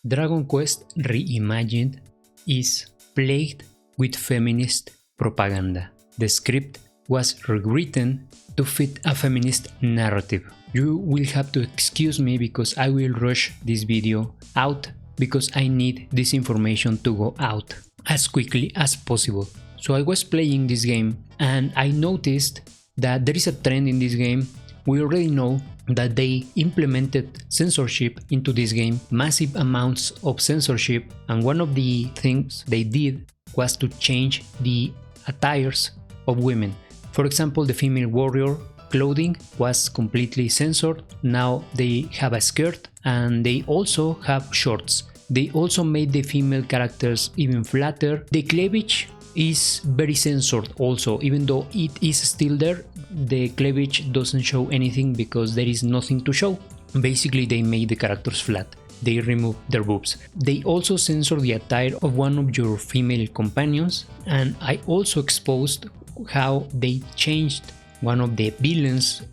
Dragon Quest Reimagined is plagued with feminist propaganda. The script was rewritten to fit a feminist narrative. You will have to excuse me because I will rush this video out because I need this information to go out as quickly as possible. So I was playing this game and I noticed that there is a trend in this game. We already know that they implemented censorship into this game, massive amounts of censorship, and one of the things they did was to change the attires of women. For example, the female warrior clothing was completely censored. Now they have a skirt and they also have shorts. They also made the female characters even flatter. The cleavage is very censored also, even though it is still there. The cleavage doesn't show anything because there is nothing to show. Basically, they made the characters flat. They removed their boobs. They also censored the attire of one of your female companions, and I also exposed how they changed one of the villains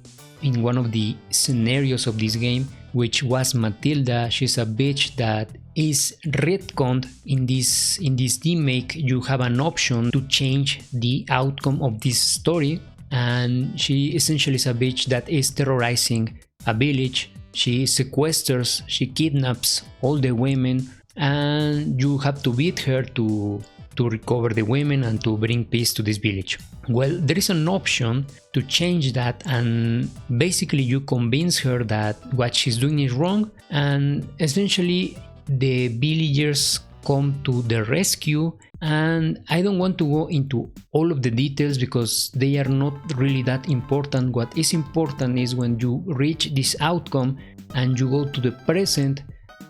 in one of the scenarios of this game, which was Matilda. She's a bitch that is retconned in this remake. You have an option to change the outcome of this story, and she essentially is a bitch that is terrorizing a village. She sequesters, she kidnaps all the women, and you have to beat her to recover the women and to bring peace to this village. Well, there is an option to change that, and basically you convince her that what she's doing is wrong, and essentially the villagers come to the rescue. And I don't want to go into all of the details because they are not really that important. What is important is when you reach this outcome and you go to the present.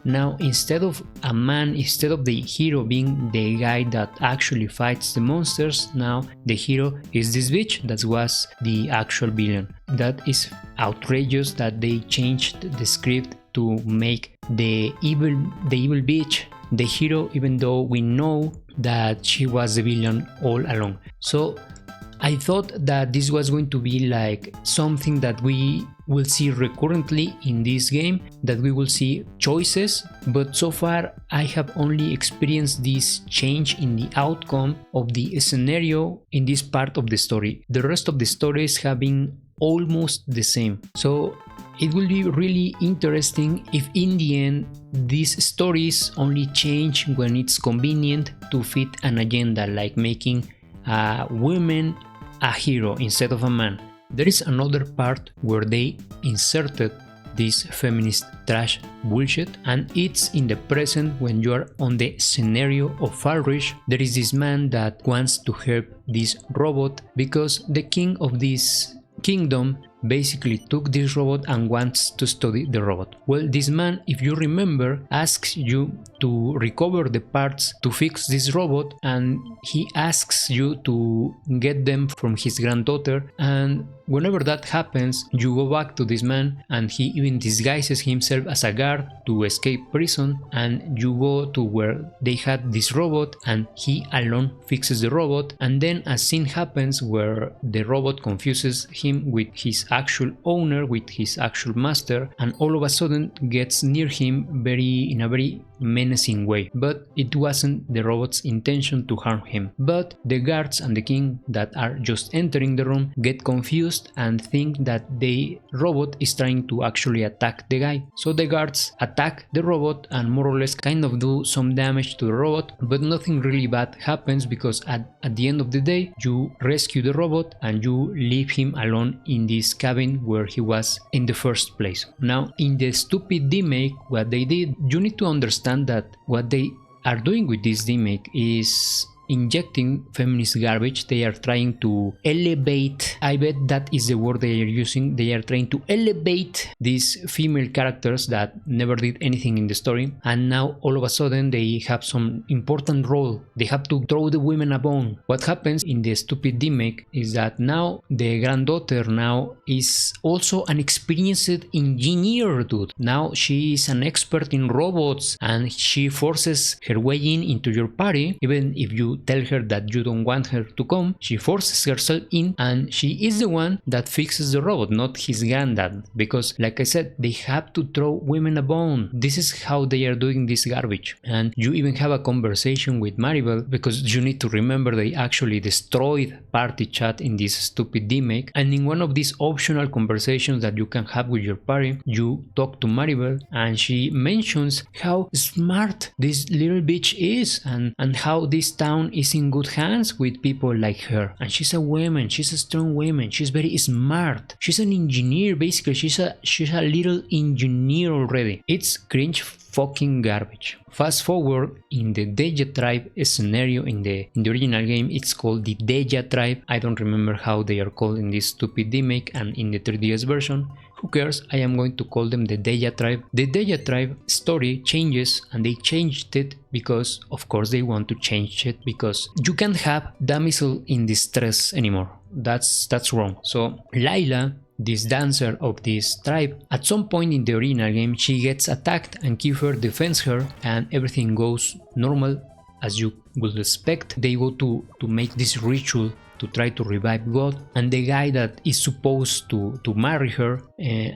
Now, instead of a man, instead of the hero being the guy that actually fights the monsters, now the hero is this bitch that was the actual villain. That is outrageous that they changed the script to make the evil bitch the hero, even though we know that she was the villain all along. So I thought that this was going to be like something that we will see recurrently in this game, that we will see choices, but so far I have only experienced this change in the outcome of the scenario in this part of the story. The rest of the stories have been almost the same. So it will be really interesting if in the end these stories only change when it's convenient to fit an agenda, like making a woman a hero instead of a man. There is another part where they inserted this feminist trash bullshit, and it's in the present when you are on the scenario of Falrish. There is this man that wants to help this robot because the king of this kingdom basically took this robot and wants to study the robot. Well, this man, if you remember, asks you to recover the parts to fix this robot, and he asks you to get them from his granddaughter, and whenever that happens, you go back to this man and he even disguises himself as a guard to escape prison, and you go to where they had this robot and he alone fixes the robot, and then a scene happens where the robot confuses him with his actual owner, with his actual master, and all of a sudden gets near him in a very menacing way. But it wasn't the robot's intention to harm him. But the guards and the king that are just entering the room get confused and think that the robot is trying to actually attack the guy. So the guards attack the robot and more or less kind of do some damage to the robot, but nothing really bad happens because at the end of the day you rescue the robot and you leave him alone in this cabin where he was in the first place. Now, in the stupid remake, what they did, you need to understand that what they are doing with this remake is injecting feminist garbage. They are trying to elevate, I bet that is the word they are using, they are trying to elevate these female characters that never did anything in the story, and now all of a sudden they have some important role. They have to throw the women a bone. What happens in the stupid remake is that now the granddaughter now is also an experienced engineer, dude. Now she is an expert in robots and she forces her way into your party even if you you tell her that you don't want her to come, she forces herself in, and she is the one that fixes the robot, not his granddad, because like I said, they have to throw women a bone. This is how they are doing this garbage. And you even have a conversation with Maribel, because you need to remember they actually destroyed party chat in this stupid remake, and in one of these optional conversations that you can have with your party, you talk to Maribel and she mentions how smart this little bitch is, and how this town is in good hands with people like her. And she's a woman, she's a strong woman, she's very smart, she's an engineer, basically she's a little engineer already. It's cringe fucking garbage. Fast forward, in the Deja Tribe scenario in the original game, it's called the Deja Tribe. I don't remember how they are called in this stupid remake, and in the 3DS version, who cares, I am going to call them the Deja Tribe. The Deja Tribe story changes, and they changed it because of course they want to change it, because you can't have damsel in distress anymore. That's wrong. So Layla, this dancer of this tribe, at some point in the original game she gets attacked, and Kiefer defends her and everything goes normal as you would expect. They go to make this ritual to try to revive God, and the guy that is supposed to marry her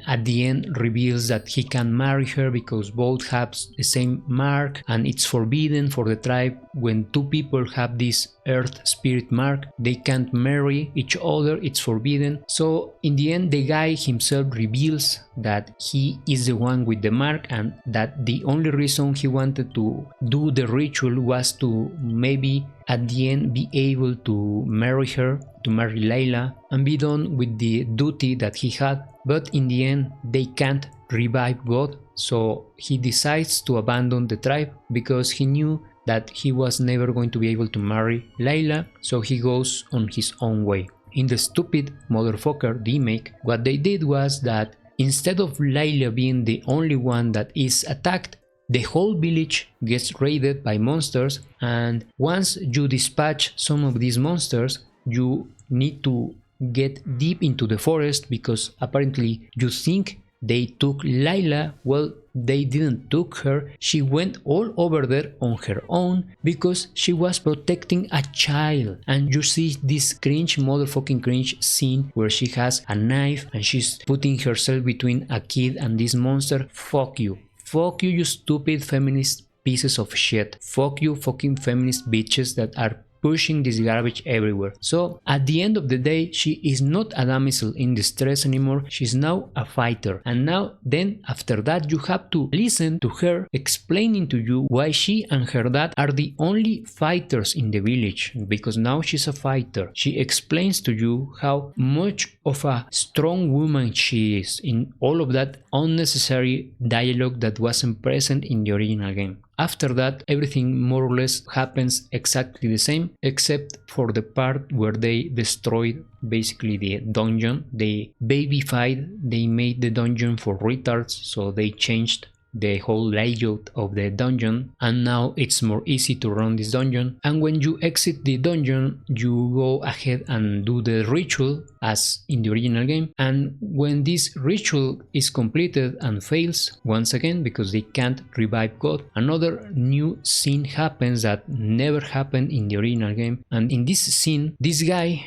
at the end reveals that he can marry her because both have the same mark, and it's forbidden for the tribe. When two people have this earth spirit mark, they can't marry each other, it's forbidden. So in the end the guy himself reveals that he is the one with the mark, and that the only reason he wanted to do the ritual was to maybe at the end be able to marry her, to marry Layla, and be done with the duty that he had. But in the end they can't revive God, so he decides to abandon the tribe because he knew that he was never going to be able to marry Layla, so he goes on his own way. In the stupid motherfucker remake, what they did was that instead of Layla being the only one that is attacked, the whole village gets raided by monsters, and once you dispatch some of these monsters, you need to get deep into the forest because apparently you think they took Layla. Well, they didn't took her, she went all over there on her own because she was protecting a child. And you see this cringe, motherfucking cringe scene where she has a knife and she's putting herself between a kid and this monster. Fuck you, you stupid feminist pieces of shit. Fuck you fucking feminist bitches that are pushing this garbage everywhere. So at the end of the day, she is not a damsel in distress anymore, she's now a fighter. And now then after that you have to listen to her explaining to you why she and her dad are the only fighters in the village, because now she's a fighter. She explains to you how much of a strong woman she is in all of that unnecessary dialogue that wasn't present in the original game. After that, everything more or less happens exactly the same, except for the part where they destroyed basically the dungeon. They babyfied, they made the dungeon for retards, so they changed the whole layout of the dungeon, and now it's more easy to run this dungeon. And when you exit the dungeon, you go ahead and do the ritual as in the original game, and when this ritual is completed and fails once again because they can't revive God, another new scene happens that never happened in the original game. And in this scene, this guy,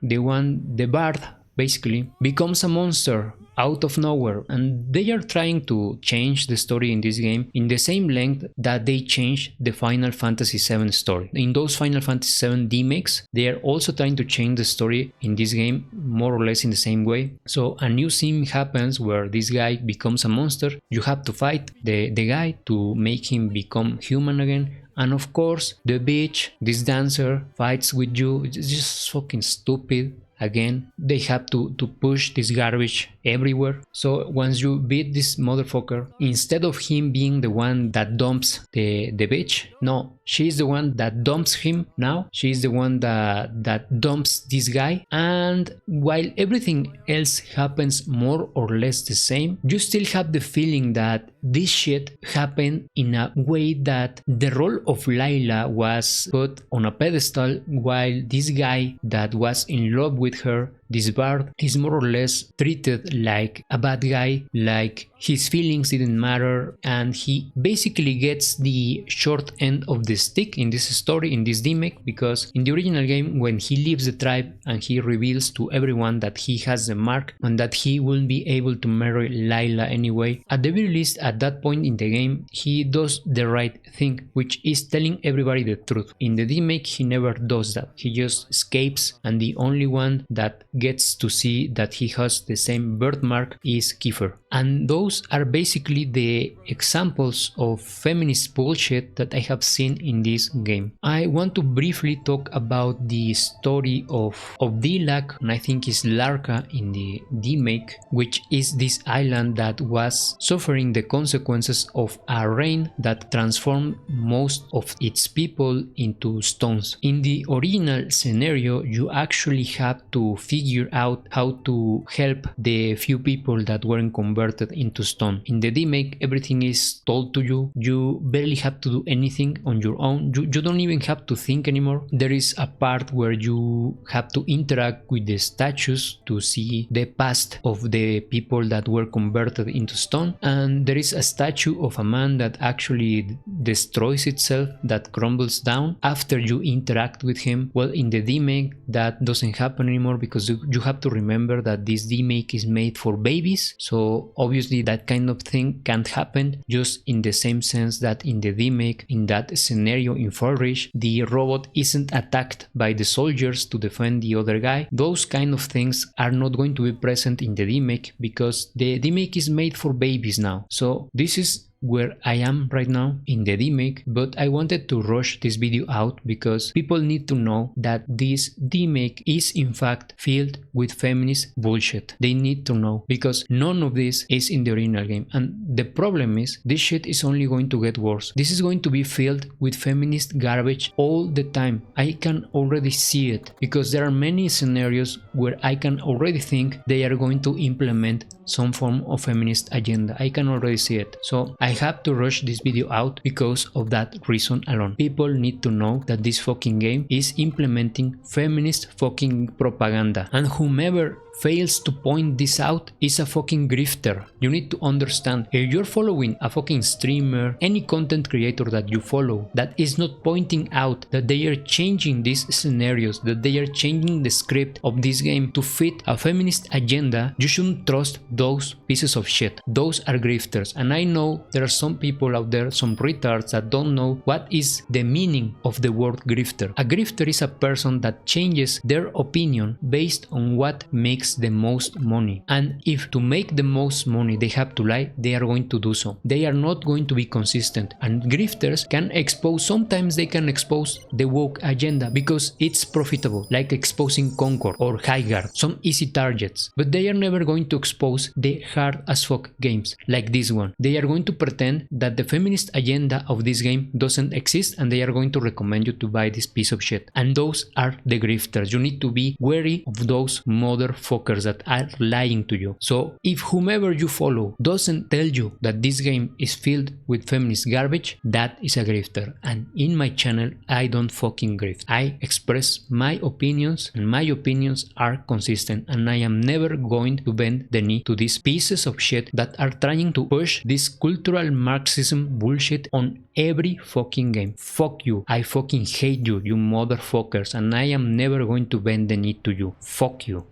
the bard, basically becomes a monster out of nowhere, and they are trying to change the story in this game in the same length that they changed the Final Fantasy VII story. In those Final Fantasy VII remakes, they are also trying to change the story in this game more or less in the same way. So a new scene happens where this guy becomes a monster, you have to fight the guy to make him become human again. And of course the bitch, this dancer, fights with you. It's just fucking stupid. Again, they have to push this garbage everywhere. So once you beat this motherfucker, instead of him being the one that dumps the bitch, no, she's the one that dumps him now. She's the one that dumps this guy. And while everything else happens more or less the same, you still have the feeling that this shit happened in a way that the role of Layla was put on a pedestal, while this guy that was in love with her, this bard, is more or less treated like a bad guy, like his feelings didn't matter, and he basically gets the short end of the stick in this story, in this remake, because in the original game, when he leaves the tribe and he reveals to everyone that he has the mark and that he won't be able to marry Layla anyway, at the very least at that point in the game he does the right thing, which is telling everybody the truth. In the remake he never does that, he just escapes, and the only one that gets to see that he has the same birthmark is Kiefer. And those are basically the examples of feminist bullshit that I have seen in this game. I want to briefly talk about the story of Dilak, and I think it's Larka in the remake, which is this island that was suffering the consequences of a rain that transformed most of its people into stones. In the original scenario, you actually have to figure out how to help the few people that weren't converted into stone. In the remake, everything is told to you. You barely have to do anything on your own. You don't even have to think anymore. There is a part where you have to interact with the statues to see the past of the people that were converted into stone, and there is a statue of a man that actually destroys itself, that crumbles down after you interact with him. Well, in the remake that doesn't happen anymore, because you have to remember that this remake is made for babies, so obviously that kind of thing can't happen, just in the same sense that in the remake, in that scenario in Forge, the robot isn't attacked by the soldiers to defend the other guy. Those kind of things are not going to be present in the remake because the remake is made for babies now. So this is where I am right now in the remake, but I wanted to rush this video out because people need to know that this remake is in fact filled with feminist bullshit. They need to know, because none of this is in the original game, and the problem is this shit is only going to get worse. This is going to be filled with feminist garbage all the time. I can already see it, because there are many scenarios where I can already think they are going to implement some form of feminist agenda. I can already see it. So I have to rush this video out because of that reason alone. People need to know that this fucking game is implementing feminist fucking propaganda, and whomever fails to point this out is a fucking grifter. You need to understand, if you're following a fucking streamer, any content creator that you follow that is not pointing out that they are changing these scenarios, that they are changing the script of this game to fit a feminist agenda, you shouldn't trust those pieces of shit. Those are grifters, and I know there are some people out there, some retards, that don't know what is the meaning of the word grifter. A grifter is a person that changes their opinion based on what makes the most money, and if to make the most money they have to lie, they are going to do so. They are not going to be consistent, and grifters can expose, sometimes they can expose the woke agenda because it's profitable, like exposing Concord or Highguard, some easy targets, but they are never going to expose the hard as fuck games like this one. They are going to pretend that the feminist agenda of this game doesn't exist, and they are going to recommend you to buy this piece of shit, and those are the grifters. You need to be wary of those motherfuckers that are lying to you. So if whomever you follow doesn't tell you that this game is filled with feminist garbage, that is a grifter. And in my channel I don't fucking grift. I express my opinions, and my opinions are consistent, and I am never going to bend the knee to these pieces of shit that are trying to push this cultural Marxism bullshit on every fucking game. Fuck you. I fucking hate you, you motherfuckers, and I am never going to bend the knee to you. Fuck you.